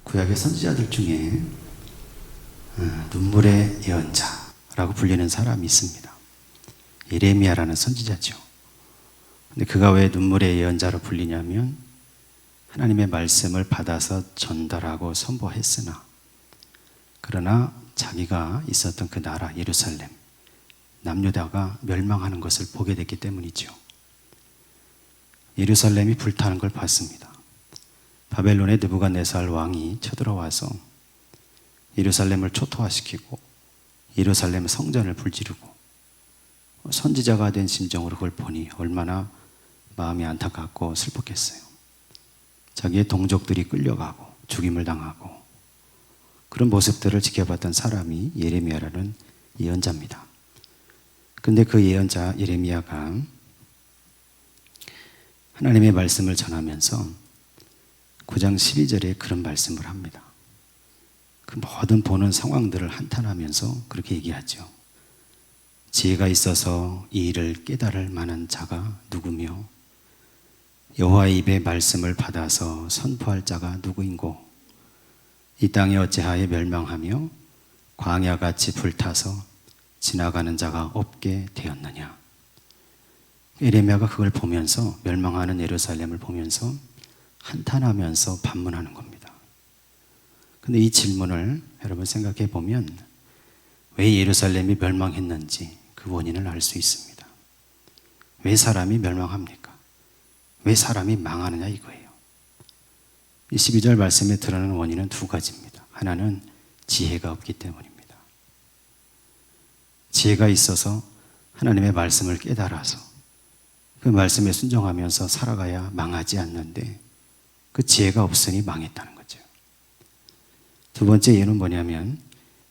구약의 선지자들 중에 눈물의 예언자라고 불리는 사람이 있습니다. 예레미야라는 선지자죠. 근데 그가 왜 눈물의 예언자로 불리냐면 하나님의 말씀을 받아서 전달하고 선포했으나 그러나 자기가 있었던 그 나라 예루살렘 남유다가 멸망하는 것을 보게 됐기 때문이죠. 예루살렘이 불타는 걸 봤습니다. 바벨론의 느부갓네살 왕이 쳐들어와서 예루살렘을 초토화시키고 예루살렘 성전을 불지르고 선지자가 된 심정으로 그걸 보니 얼마나 마음이 안타깝고 슬펐겠어요. 자기의 동족들이 끌려가고 죽임을 당하고 그런 모습들을 지켜봤던 사람이 예레미야라는 예언자입니다. 근데 그 예언자 예레미야가 하나님의 말씀을 전하면서 9장 12절에 그런 말씀을 합니다. 그 모든 보는 상황들을 한탄하면서 그렇게 얘기하죠. 지혜가 있어서 이 일을 깨달을 만한 자가 누구며 여호와의 입의 말씀을 받아서 선포할 자가 누구인고 이 땅이 어찌하여 멸망하며 광야같이 불타서 지나가는 자가 없게 되었느냐. 예레미야가 그걸 보면서 멸망하는 예루살렘을 보면서 한탄하면서 반문하는 겁니다. 근데 이 질문을 여러분 생각해 보면 왜 예루살렘이 멸망했는지 그 원인을 알 수 있습니다. 왜 사람이 멸망합니까? 왜 사람이 망하느냐 이거예요. 이 12절 말씀에 드러나는 원인은 두 가지입니다. 하나는 지혜가 없기 때문입니다. 지혜가 있어서 하나님의 말씀을 깨달아서 그 말씀에 순종하면서 살아가야 망하지 않는데 그 지혜가 없으니 망했다는 거죠. 두 번째 예는 뭐냐면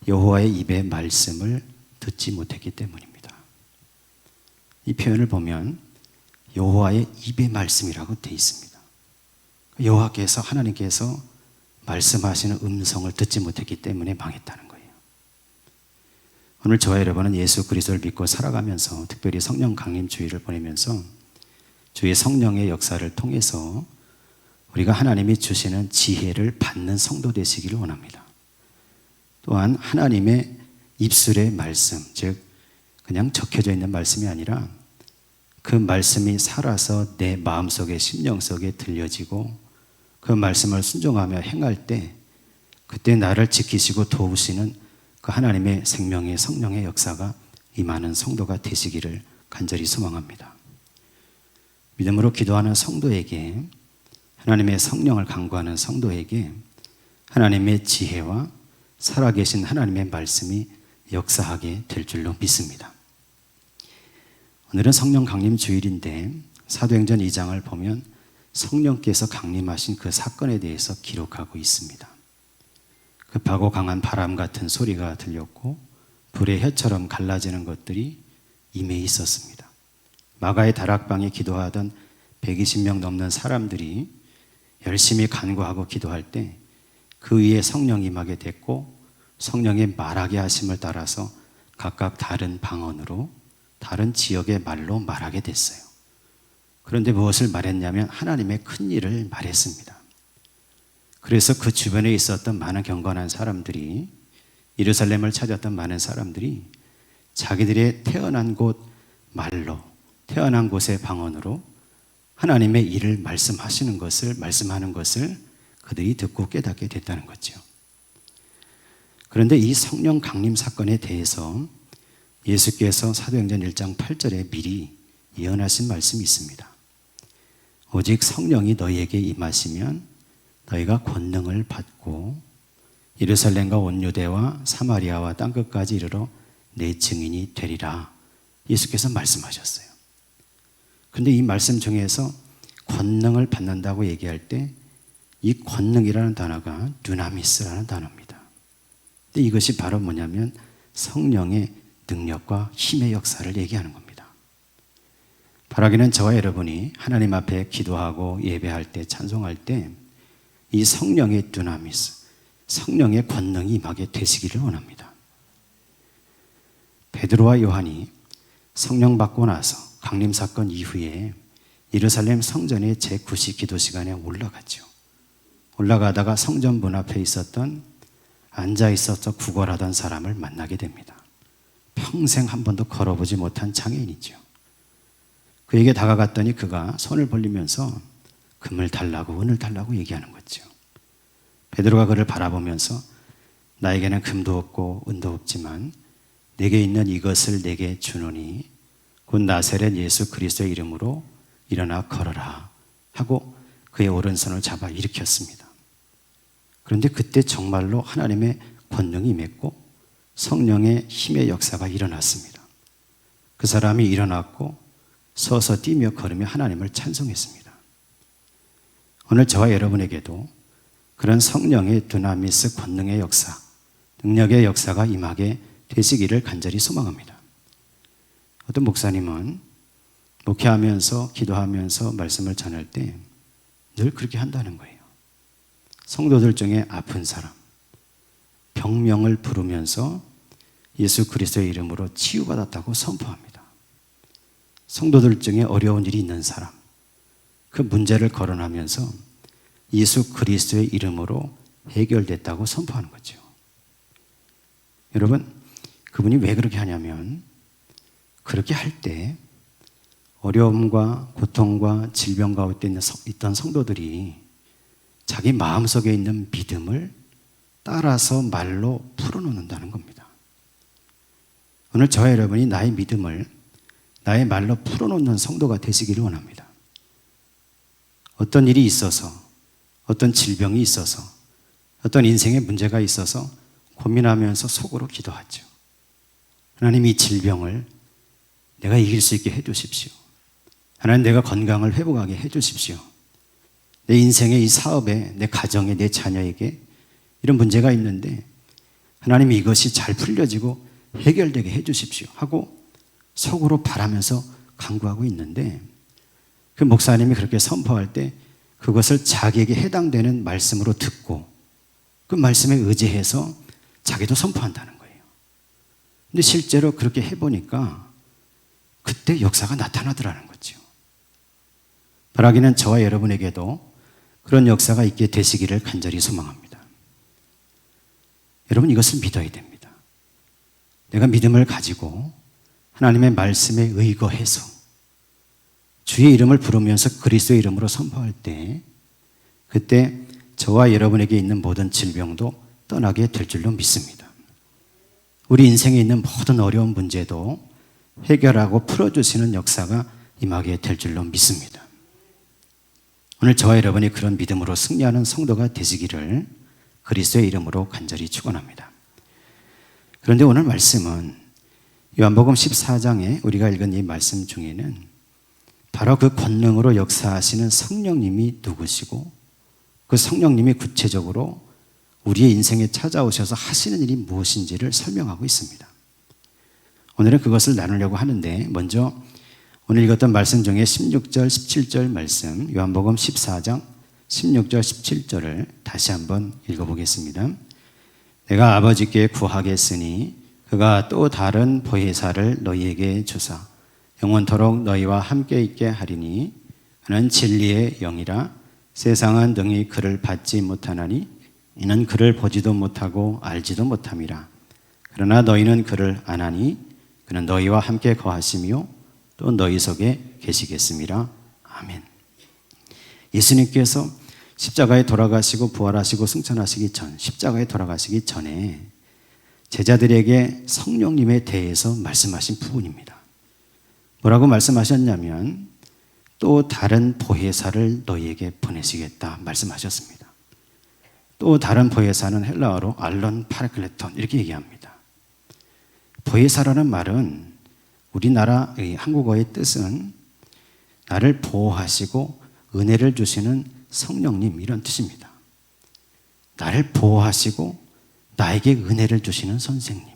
여호와의 입의 말씀을 듣지 못했기 때문입니다. 이 표현을 보면 여호와의 입의 말씀이라고 되어 있습니다. 여호와께서 하나님께서 말씀하시는 음성을 듣지 못했기 때문에 망했다는 거예요. 오늘 저와 여러분은 예수 그리스도를 믿고 살아가면서 특별히 성령 강림 주의를 보내면서 주의 성령의 역사를 통해서 우리가 하나님이 주시는 지혜를 받는 성도 되시기를 원합니다. 또한 하나님의 입술의 말씀, 즉 그냥 적혀져 있는 말씀이 아니라 그 말씀이 살아서 내 마음속에 심령 속에 들려지고 그 말씀을 순종하며 행할 때 그때 나를 지키시고 도우시는 그 하나님의 생명의 성령의 역사가 임하는 성도가 되시기를 간절히 소망합니다. 믿음으로 기도하는 성도에게 하나님의 성령을 간구하는 성도에게 하나님의 지혜와 살아계신 하나님의 말씀이 역사하게 될 줄로 믿습니다. 오늘은 성령 강림 주일인데 사도행전 2장을 보면 성령께서 강림하신 그 사건에 대해서 기록하고 있습니다. 급하고 강한 바람 같은 소리가 들렸고 불의 혀처럼 갈라지는 것들이 임해 있었습니다. 마가의 다락방에 기도하던 120명 넘는 사람들이 열심히 간구하고 기도할 때 그 위에 성령이 임하게 됐고 성령의 말하게 하심을 따라서 각각 다른 방언으로 다른 지역의 말로 말하게 됐어요. 그런데 무엇을 말했냐면 하나님의 큰 일을 말했습니다. 그래서 그 주변에 있었던 많은 경건한 사람들이 예루살렘을 찾았던 많은 사람들이 자기들의 태어난 곳 말로 태어난 곳의 방언으로 하나님의 일을 말씀하는 것을 그들이 듣고 깨닫게 됐다는 거죠. 그런데 이 성령 강림 사건에 대해서 예수께서 사도행전 1장 8절에 미리 예언하신 말씀이 있습니다. 오직 성령이 너희에게 임하시면 너희가 권능을 받고 예루살렘과 온 유대와 사마리아와 땅끝까지 이르러 내 증인이 되리라. 예수께서 말씀하셨어요. 그런데 이 말씀 중에서 권능을 받는다고 얘기할 때 이 권능이라는 단어가 두나미스라는 단어입니다. 근데 이것이 바로 뭐냐면 성령의 능력과 힘의 역사를 얘기하는 겁니다. 바라기는 저와 여러분이 하나님 앞에 기도하고 예배할 때 찬송할 때 이 성령의 두나미스, 성령의 권능이 임하게 되시기를 원합니다. 베드로와 요한이 성령 받고 나서 강림 사건 이후에 예루살렘 성전의 제9시 기도 시간에 올라갔죠. 올라가다가 성전 문 앞에 있었던 앉아 있어서 구걸하던 사람을 만나게 됩니다. 평생 한 번도 걸어보지 못한 장애인이죠. 그에게 다가갔더니 그가 손을 벌리면서 금을 달라고 은을 달라고 얘기하는 거죠. 베드로가 그를 바라보면서 나에게는 금도 없고 은도 없지만 내게 있는 이것을 내게 주노니 곧 나사렛 예수 그리스도의 이름으로 일어나 걸어라 하고 그의 오른손을 잡아 일으켰습니다. 그런데 그때 정말로 하나님의 권능이 임했고 성령의 힘의 역사가 일어났습니다. 그 사람이 일어났고 서서 뛰며 걸으며 하나님을 찬송했습니다. 오늘 저와 여러분에게도 그런 성령의 두나미스 권능의 역사, 능력의 역사가 임하게 되시기를 간절히 소망합니다. 어떤 목사님은 목회하면서 기도하면서 말씀을 전할 때 늘 그렇게 한다는 거예요. 성도들 중에 아픈 사람, 병명을 부르면서 예수 그리스도의 이름으로 치유받았다고 선포합니다. 성도들 중에 어려운 일이 있는 사람, 그 문제를 거론하면서 예수 그리스도의 이름으로 해결됐다고 선포하는 거죠. 여러분, 그분이 왜 그렇게 하냐면 그렇게 할 때 어려움과 고통과 질병 가운데 있던 성도들이 자기 마음속에 있는 믿음을 따라서 말로 풀어놓는다는 겁니다. 오늘 저와 여러분이 나의 믿음을 나의 말로 풀어놓는 성도가 되시기를 원합니다. 어떤 일이 있어서, 어떤 질병이 있어서, 어떤 인생의 문제가 있어서 고민하면서 속으로 기도하죠. 하나님, 이 질병을 내가 이길 수 있게 해주십시오. 하나님, 내가 건강을 회복하게 해주십시오. 내 인생의 이 사업에, 내 가정에, 내 자녀에게 이런 문제가 있는데 하나님, 이것이 잘 풀려지고 해결되게 해주십시오 하고 속으로 바라면서 간구하고 있는데 그 목사님이 그렇게 선포할 때 그것을 자기에게 해당되는 말씀으로 듣고 그 말씀에 의지해서 자기도 선포한다는 거예요. 근데 실제로 그렇게 해보니까 그때 역사가 나타나더라는 거죠. 바라기는 저와 여러분에게도 그런 역사가 있게 되시기를 간절히 소망합니다. 여러분, 이것을 믿어야 됩니다. 내가 믿음을 가지고 하나님의 말씀에 의거해서 주의 이름을 부르면서 그리스도의 이름으로 선포할 때 그때 저와 여러분에게 있는 모든 질병도 떠나게 될 줄로 믿습니다. 우리 인생에 있는 모든 어려운 문제도 해결하고 풀어주시는 역사가 임하게 될 줄로 믿습니다. 오늘 저와 여러분이 그런 믿음으로 승리하는 성도가 되시기를 그리스도의 이름으로 간절히 축원합니다. 그런데 오늘 말씀은 요한복음 14장에 우리가 읽은 이 말씀 중에는 바로 그 권능으로 역사하시는 성령님이 누구시고 그 성령님이 구체적으로 우리의 인생에 찾아오셔서 하시는 일이 무엇인지를 설명하고 있습니다. 오늘은 그것을 나누려고 하는데 먼저 오늘 읽었던 말씀 중에 16절, 17절 말씀 요한복음 14장 16절, 17절을 다시 한번 읽어보겠습니다. 내가 아버지께 구하겠으니 그가 또 다른 보혜사를 너희에게 주사 영원토록 너희와 함께 있게 하리니 그는 진리의 영이라 세상은 능히 그를 받지 못하나니 이는 그를 보지도 못하고 알지도 못함이라. 그러나 너희는 그를 아나니 그는 너희와 함께 거하시며 또 너희 속에 계시겠습니다. 아멘. 예수님께서 십자가에 돌아가시고 부활하시고 승천하시기 전, 십자가에 돌아가시기 전에 제자들에게 성령님에 대해서 말씀하신 부분입니다. 뭐라고 말씀하셨냐면 또 다른 보혜사를 너희에게 보내시겠다 말씀하셨습니다. 또 다른 보혜사는 헬라어로 알론 파라클레톤 이렇게 얘기합니다. 보혜사라는 말은 우리나라 한국어의 뜻은 나를 보호하시고 은혜를 주시는 성령님 이런 뜻입니다. 나를 보호하시고 나에게 은혜를 주시는 선생님,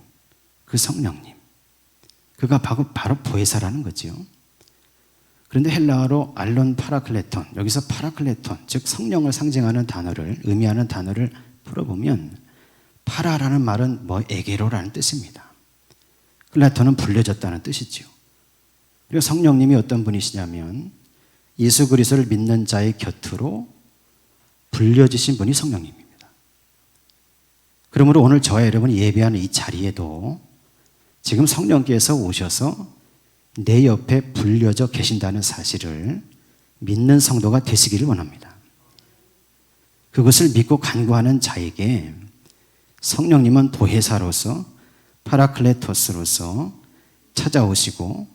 그 성령님, 그가 바로 보혜사라는 거죠. 그런데 헬라어로 알론 파라클레톤, 여기서 파라클레톤, 즉 성령을 상징하는 단어를 의미하는 단어를 풀어보면 파라라는 말은 에게로라는 뜻입니다. 클레톤은 불려졌다는 뜻이죠. 그리고 성령님이 어떤 분이시냐면 예수 그리스도를 믿는 자의 곁으로 불려주신 분이 성령님입니다. 그러므로 오늘 저와 여러분이 예배하는 이 자리에도 지금 성령께서 오셔서 내 옆에 불려져 계신다는 사실을 믿는 성도가 되시기를 원합니다. 그것을 믿고 간구하는 자에게 성령님은 보혜사로서 파라클레토스로서 찾아오시고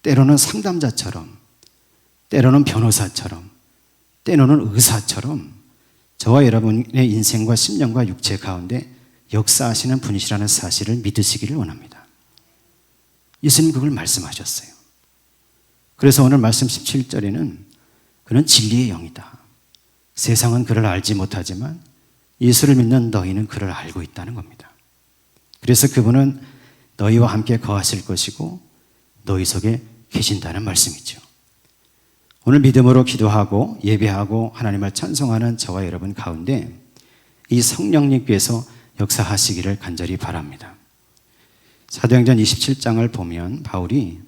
때로는 상담자처럼, 때로는 변호사처럼, 때로는 의사처럼 저와 여러분의 인생과 심령과 육체 가운데 역사하시는 분이시라는 사실을 믿으시기를 원합니다. 예수님 그걸 말씀하셨어요. 그래서 오늘 말씀 17절에는 그는 진리의 영이다. 세상은 그를 알지 못하지만 예수를 믿는 너희는 그를 알고 있다는 겁니다. 그래서 그분은 너희와 함께 거하실 것이고 너희 속에 계신다는 말씀이죠. 오늘 믿음으로 기도하고 예배하고 하나님을 찬송하는 저와 여러분 가운데 이 성령님께서 역사하시기를 간절히 바랍니다. 사도행전 27장을 보면 바울이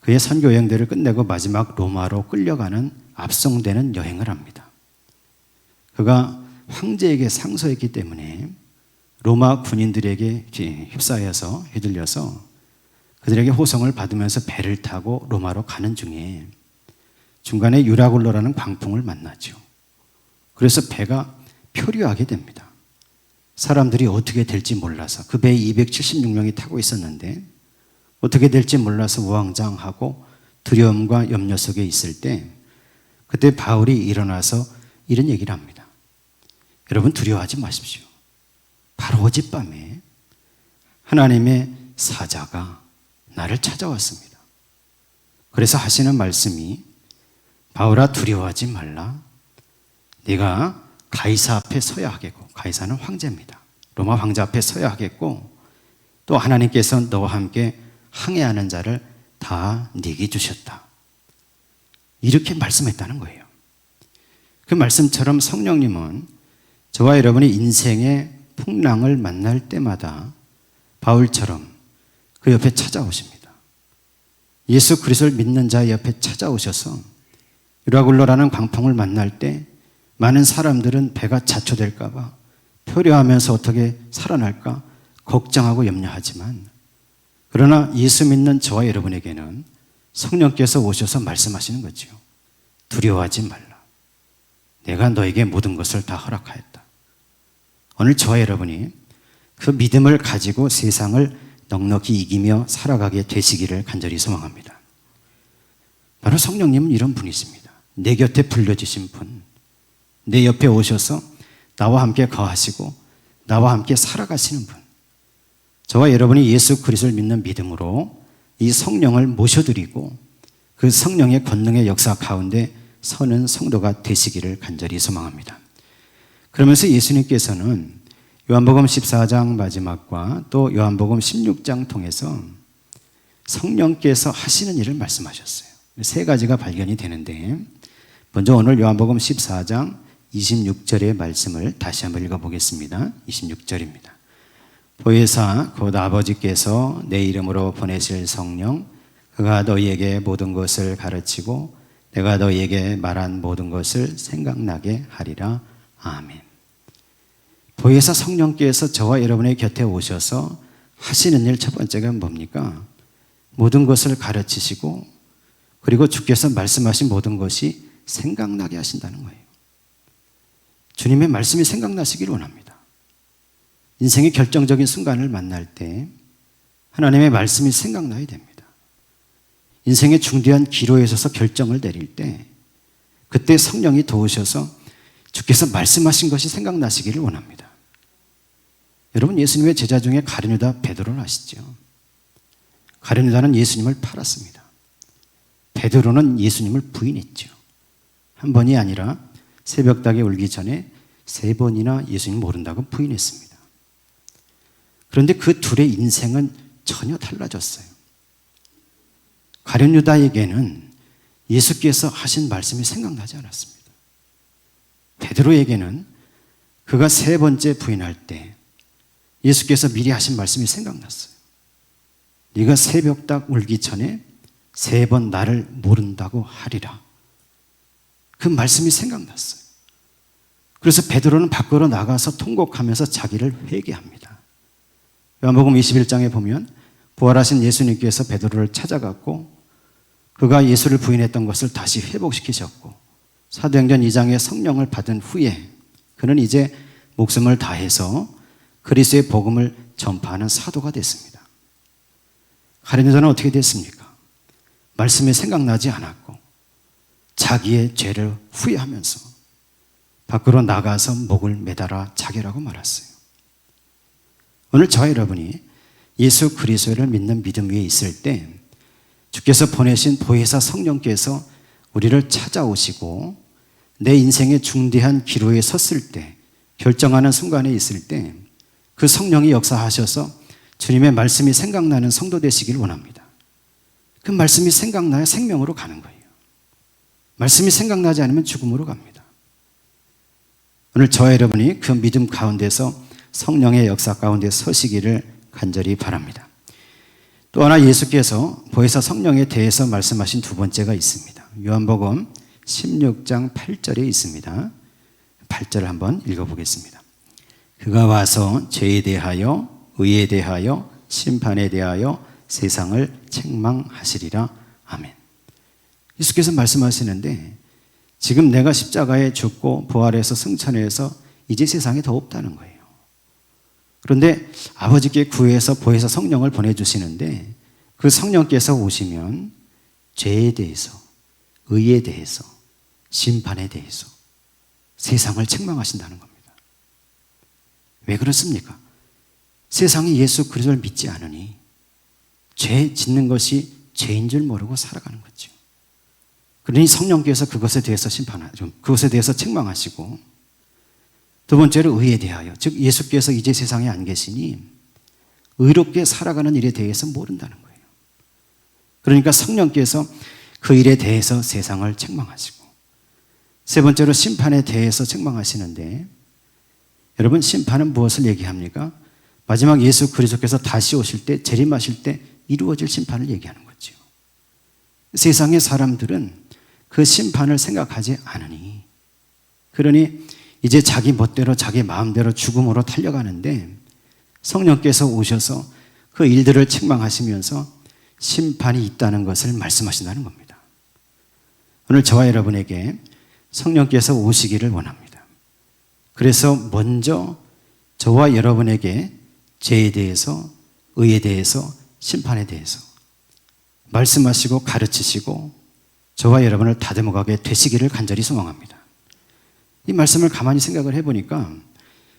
그의 선교 여행들을 끝내고 마지막 로마로 끌려가는 압송되는 여행을 합니다. 그가 황제에게 상소했기 때문에 로마 군인들에게 휩싸여서 휘둘려서 그들에게 호송을 받으면서 배를 타고 로마로 가는 중에 중간에 유라굴로라는 광풍을 만나죠. 그래서 배가 표류하게 됩니다. 사람들이 어떻게 될지 몰라서 그 배에 276명이 타고 있었는데 어떻게 될지 몰라서 우왕좌왕하고 두려움과 염려 속에 있을 때 그때 바울이 일어나서 이런 얘기를 합니다. 여러분 두려워하지 마십시오. 바로 어젯밤에 하나님의 사자가 나를 찾아왔습니다. 그래서 하시는 말씀이 바울아 두려워하지 말라. 네가 가이사 앞에 서야 하겠고, 가이사는 황제입니다. 로마 황제 앞에 서야 하겠고 또 하나님께서 너와 함께 항해하는 자를 다 네게 주셨다. 이렇게 말씀했다는 거예요. 그 말씀처럼 성령님은 저와 여러분의 인생의 풍랑을 만날 때마다 바울처럼 그 옆에 찾아오십니다. 예수 그리스도를 믿는 자의 옆에 찾아오셔서 유라굴로라는 광풍을 만날 때 많은 사람들은 배가 자초될까 봐 표류하면서 어떻게 살아날까 걱정하고 염려하지만 그러나 예수 믿는 저와 여러분에게는 성령께서 오셔서 말씀하시는 거죠. 두려워하지 말라. 내가 너에게 모든 것을 다 허락하였다. 오늘 저와 여러분이 그 믿음을 가지고 세상을 넉넉히 이기며 살아가게 되시기를 간절히 소망합니다. 바로 성령님은 이런 분이십니다. 내 곁에 불려주신 분, 내 옆에 오셔서 나와 함께 거하시고 나와 함께 살아가시는 분, 저와 여러분이 예수 그리스도를 믿는 믿음으로 이 성령을 모셔드리고 그 성령의 권능의 역사 가운데 서는 성도가 되시기를 간절히 소망합니다. 그러면서 예수님께서는 요한복음 14장 마지막과 또 요한복음 16장 통해서 성령께서 하시는 일을 말씀하셨어요. 세 가지가 발견이 되는데 먼저 오늘 요한복음 14장 26절의 말씀을 다시 한번 읽어보겠습니다. 26절입니다. 보혜사 곧 아버지께서 내 이름으로 보내실 성령 그가 너희에게 모든 것을 가르치고 내가 너희에게 말한 모든 것을 생각나게 하리라. 아멘. 보혜사 성령께서 저와 여러분의 곁에 오셔서 하시는 일 첫 번째가 뭡니까? 모든 것을 가르치시고 그리고 주께서 말씀하신 모든 것이 생각나게 하신다는 거예요. 주님의 말씀이 생각나시길 원합니다. 인생의 결정적인 순간을 만날 때 하나님의 말씀이 생각나야 됩니다. 인생의 중대한 기로에 있어서 결정을 내릴 때 그때 성령이 도우셔서 주께서 말씀하신 것이 생각나시기를 원합니다. 여러분 예수님의 제자 중에 가룟유다 베드로를 아시죠? 가룟유다는 예수님을 팔았습니다. 베드로는 예수님을 부인했죠. 한 번이 아니라 새벽닭이 울기 전에 3번이나 예수님 모른다고 부인했습니다. 그런데 그 둘의 인생은 전혀 달라졌어요. 가룟유다에게는 예수께서 하신 말씀이 생각나지 않았습니다. 베드로에게는 그가 3번째 부인할 때 예수께서 미리 하신 말씀이 생각났어요. 네가 새벽닭 울기 전에 3번 나를 모른다고 하리라. 그 말씀이 생각났어요. 그래서 베드로는 밖으로 나가서 통곡하면서 자기를 회개합니다. 요한복음 21장에 보면 부활하신 예수님께서 베드로를 찾아갔고 그가 예수를 부인했던 것을 다시 회복시키셨고 사도행전 2장에 성령을 받은 후에 그는 이제 목숨을 다해서 그리스도의 복음을 전파하는 사도가 됐습니다. 가룟유다는 어떻게 됐습니까? 말씀이 생각나지 않았고 자기의 죄를 후회하면서 밖으로 나가서 목을 매달아 자결하고 말았어요. 오늘 저와 여러분이 예수 그리스도를 믿는 믿음 위에 있을 때 주께서 보내신 보혜사 성령께서 우리를 찾아오시고 내 인생의 중대한 기로에 섰을 때 결정하는 순간에 있을 때 그 성령이 역사하셔서 주님의 말씀이 생각나는 성도 되시길 원합니다. 그 말씀이 생각나야 생명으로 가는 거예요. 말씀이 생각나지 않으면 죽음으로 갑니다. 오늘 저와 여러분이 그 믿음 가운데서 성령의 역사 가운데 서시기를 간절히 바랍니다. 또 하나 예수께서 보혜사 성령에 대해서 말씀하신 두 번째가 있습니다. 요한복음 16장 8절에 있습니다. 8절을 한번 읽어보겠습니다. 그가 와서 죄에 대하여 의에 대하여 심판에 대하여 세상을 책망하시리라. 아멘. 예수께서 말씀하시는데 지금 내가 십자가에 죽고 부활해서 승천해서 이제 세상에 더 없다는 거예요. 그런데 아버지께 구해서 보혜사 성령을 보내주시는데 그 성령께서 오시면 죄에 대해서 의에 대해서 심판에 대해서 세상을 책망하신다는 겁니다. 왜 그렇습니까? 세상이 예수 그리스도를 믿지 않으니 죄 짓는 것이 죄인 줄 모르고 살아가는 거죠. 그러니 성령께서 그것에 대해서 그것에 대해서 책망하시고 두 번째로 의에 대하여, 즉 예수께서 이제 세상에 안 계시니 의롭게 살아가는 일에 대해서 모른다는 거예요. 그러니까 성령께서 그 일에 대해서 세상을 책망하시고 세 번째로 심판에 대해서 책망하시는데 여러분 심판은 무엇을 얘기합니까? 마지막 예수 그리스도께서 다시 오실 때 재림하실 때 이루어질 심판을 얘기하는 거죠. 세상의 사람들은 그 심판을 생각하지 않으니 그러니 이제 자기 멋대로 자기 마음대로 죽음으로 달려가는데 성령께서 오셔서 그 일들을 책망하시면서 심판이 있다는 것을 말씀하신다는 겁니다. 오늘 저와 여러분에게 성령께서 오시기를 원합니다. 그래서 먼저 저와 여러분에게 죄에 대해서 의에 대해서 심판에 대해서 말씀하시고 가르치시고 저와 여러분을 다듬어가게 되시기를 간절히 소망합니다. 이 말씀을 가만히 생각을 해보니까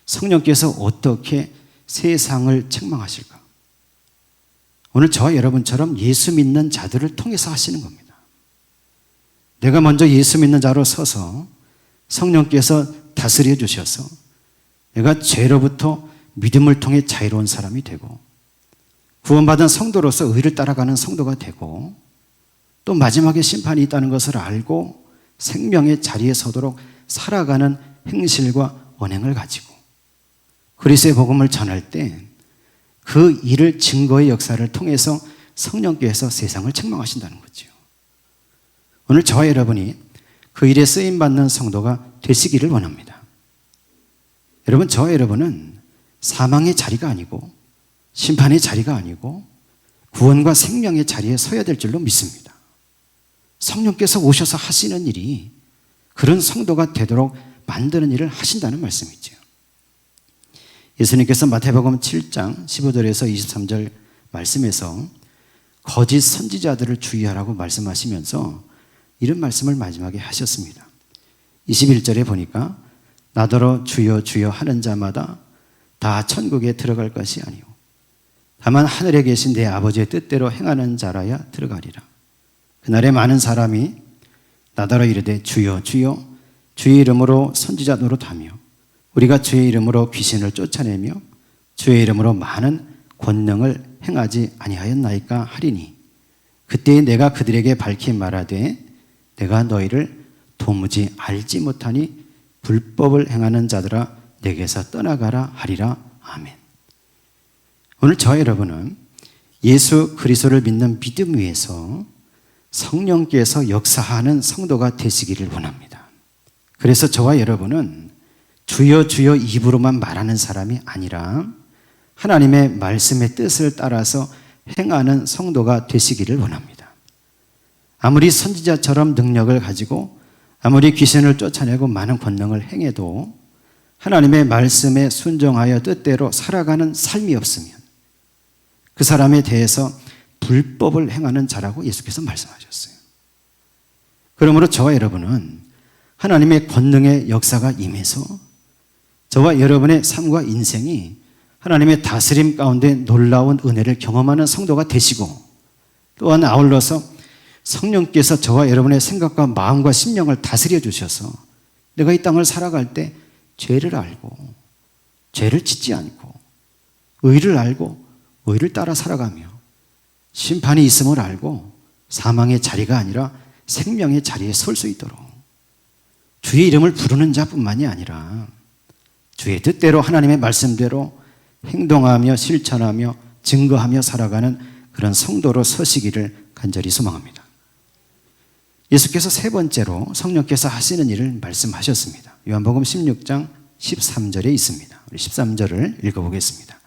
성령께서 어떻게 세상을 책망하실까? 오늘 저와 여러분처럼 예수 믿는 자들을 통해서 하시는 겁니다. 내가 먼저 예수 믿는 자로 서서 성령께서 다스려 주셔서 내가 죄로부터 믿음을 통해 자유로운 사람이 되고 구원받은 성도로서 의를 따라가는 성도가 되고 또 마지막에 심판이 있다는 것을 알고 생명의 자리에 서도록 살아가는 행실과 언행을 가지고 그리스도의 복음을 전할 때 그 일을 증거의 역사를 통해서 성령께서 세상을 책망하신다는 거죠. 오늘 저와 여러분이 그 일에 쓰임받는 성도가 되시기를 원합니다. 여러분, 저와 여러분은 사망의 자리가 아니고 심판의 자리가 아니고 구원과 생명의 자리에 서야 될 줄로 믿습니다. 성령께서 오셔서 하시는 일이 그런 성도가 되도록 만드는 일을 하신다는 말씀이죠. 예수님께서 마태복음 7장 15절에서 23절 말씀에서 거짓 선지자들을 주의하라고 말씀하시면서 이런 말씀을 마지막에 하셨습니다. 21절에 보니까 나더러 주여 주여 하는 자마다 다 천국에 들어갈 것이 아니오 다만 하늘에 계신 내 아버지의 뜻대로 행하는 자라야 들어가리라. 그날에 많은 사람이 나더러 이르되 주여 주여 주의 이름으로 선지자 노릇하며 우리가 주의 이름으로 귀신을 쫓아내며 주의 이름으로 많은 권능을 행하지 아니하였나이까 하리니 그때에 내가 그들에게 밝히 말하되 내가 너희를 도무지 알지 못하니 불법을 행하는 자들아 내게서 떠나가라 하리라. 아멘. 오늘 저와 여러분은 예수 그리스도를 믿는 믿음 위에서 성령께서 역사하는 성도가 되시기를 원합니다. 그래서 저와 여러분은 주여 주여 입으로만 말하는 사람이 아니라 하나님의 말씀의 뜻을 따라서 행하는 성도가 되시기를 원합니다. 아무리 선지자처럼 능력을 가지고 아무리 귀신을 쫓아내고 많은 권능을 행해도 하나님의 말씀에 순종하여 뜻대로 살아가는 삶이 없으면 그 사람에 대해서 불법을 행하는 자라고 예수께서 말씀하셨어요. 그러므로 저와 여러분은 하나님의 권능의 역사가 임해서 저와 여러분의 삶과 인생이 하나님의 다스림 가운데 놀라운 은혜를 경험하는 성도가 되시고, 또한 아울러서 성령께서 저와 여러분의 생각과 마음과 심령을 다스려 주셔서 내가 이 땅을 살아갈 때 죄를 알고 죄를 짓지 않고 의를 알고 의를 따라 살아가며 심판이 있음을 알고 사망의 자리가 아니라 생명의 자리에 설 수 있도록 주의 이름을 부르는 자뿐만이 아니라 주의 뜻대로 하나님의 말씀대로 행동하며 실천하며 증거하며 살아가는 그런 성도로 서시기를 간절히 소망합니다. 예수께서 세 번째로 성령께서 하시는 일을 말씀하셨습니다. 요한복음 16장 13절에 있습니다. 우리 13절을 읽어보겠습니다.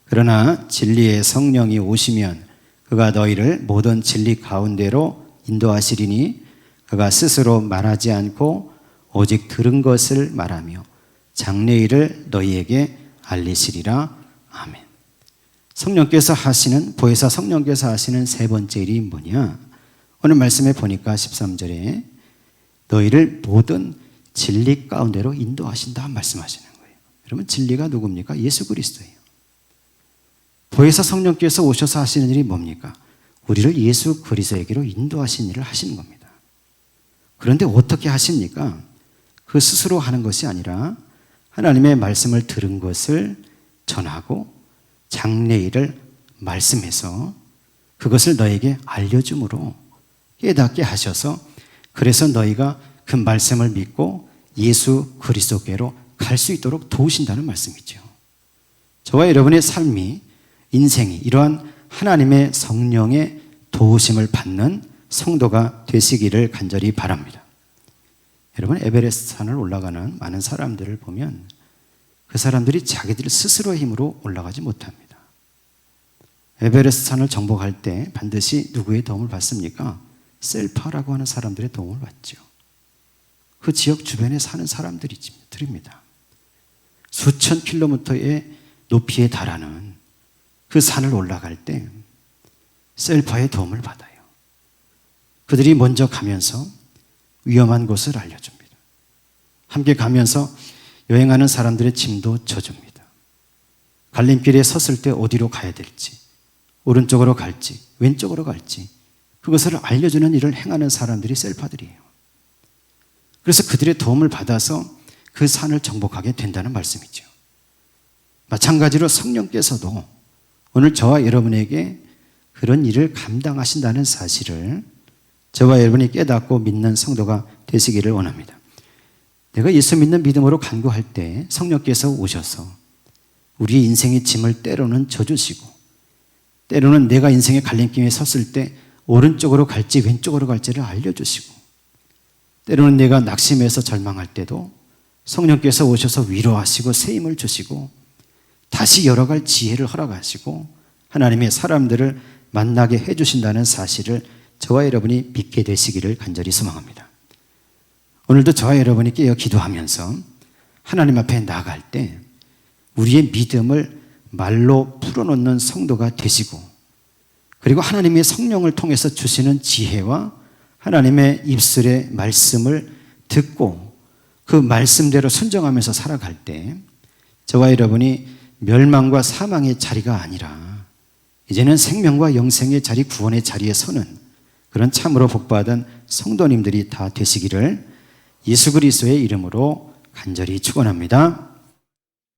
그러나 진리의 성령이 오시면 그가 너희를 모든 진리 가운데로 인도하시리니 그가 스스로 말하지 않고 오직 들은 것을 말하며 장래일을 너희에게 알리시리라. 아멘. 성령께서 하시는, 보혜사 성령께서 하시는 세 번째 일이 뭐냐? 오늘 말씀에 보니까 13절에 너희를 모든 진리 가운데로 인도하신다 말씀하시는 거예요. 여러분, 진리가 누굽니까? 예수 그리스도예요. 보혜사 성령께서 오셔서 하시는 일이 뭡니까? 우리를 예수 그리스도에게로 인도하신 일을 하시는 겁니다. 그런데 어떻게 하십니까? 그 스스로 하는 것이 아니라 하나님의 말씀을 들은 것을 전하고 장래일을 말씀해서 그것을 너에게 알려줌으로 깨닫게 하셔서, 그래서 너희가 그 말씀을 믿고 예수 그리스도께로 갈 수 있도록 도우신다는 말씀이죠. 저와 여러분의 삶이, 인생이 이러한 하나님의 성령의 도우심을 받는 성도가 되시기를 간절히 바랍니다. 여러분, 에베레스트 산을 올라가는 많은 사람들을 보면 그 사람들이 자기들 스스로의 힘으로 올라가지 못합니다. 에베레스트 산을 정복할 때 반드시 누구의 도움을 받습니까? 셀파라고 하는 사람들의 도움을 받죠. 그 지역 주변에 사는 사람들입니다. 수천 킬로미터의 높이에 달하는 그 산을 올라갈 때 셀파의 도움을 받아요. 그들이 먼저 가면서 위험한 곳을 알려줍니다. 함께 가면서 여행하는 사람들의 짐도 져줍니다. 갈림길에 섰을 때 어디로 가야 될지, 오른쪽으로 갈지 왼쪽으로 갈지 그것을 알려주는 일을 행하는 사람들이 셀파들이에요. 그래서 그들의 도움을 받아서 그 산을 정복하게 된다는 말씀이죠. 마찬가지로 성령께서도 오늘 저와 여러분에게 그런 일을 감당하신다는 사실을 저와 여러분이 깨닫고 믿는 성도가 되시기를 원합니다. 내가 예수 믿는 믿음으로 간구할 때 성령께서 오셔서 우리의 인생의 짐을 때로는 져주시고, 때로는 내가 인생의 갈림길에 섰을 때 오른쪽으로 갈지 왼쪽으로 갈지를 알려주시고, 때로는 내가 낙심해서 절망할 때도 성령께서 오셔서 위로하시고 새 힘을 주시고 다시 열어갈 지혜를 허락하시고 하나님의 사람들을 만나게 해주신다는 사실을 저와 여러분이 믿게 되시기를 간절히 소망합니다. 오늘도 저와 여러분이 깨어 기도하면서 하나님 앞에 나아갈 때 우리의 믿음을 말로 풀어놓는 성도가 되시고, 그리고 하나님의 성령을 통해서 주시는 지혜와 하나님의 입술의 말씀을 듣고 그 말씀대로 순종하면서 살아갈 때 저와 여러분이 멸망과 사망의 자리가 아니라 이제는 생명과 영생의 자리, 구원의 자리에 서는 그런 참으로 복받은 성도님들이 다 되시기를 예수 그리스도의 이름으로 간절히 축원합니다.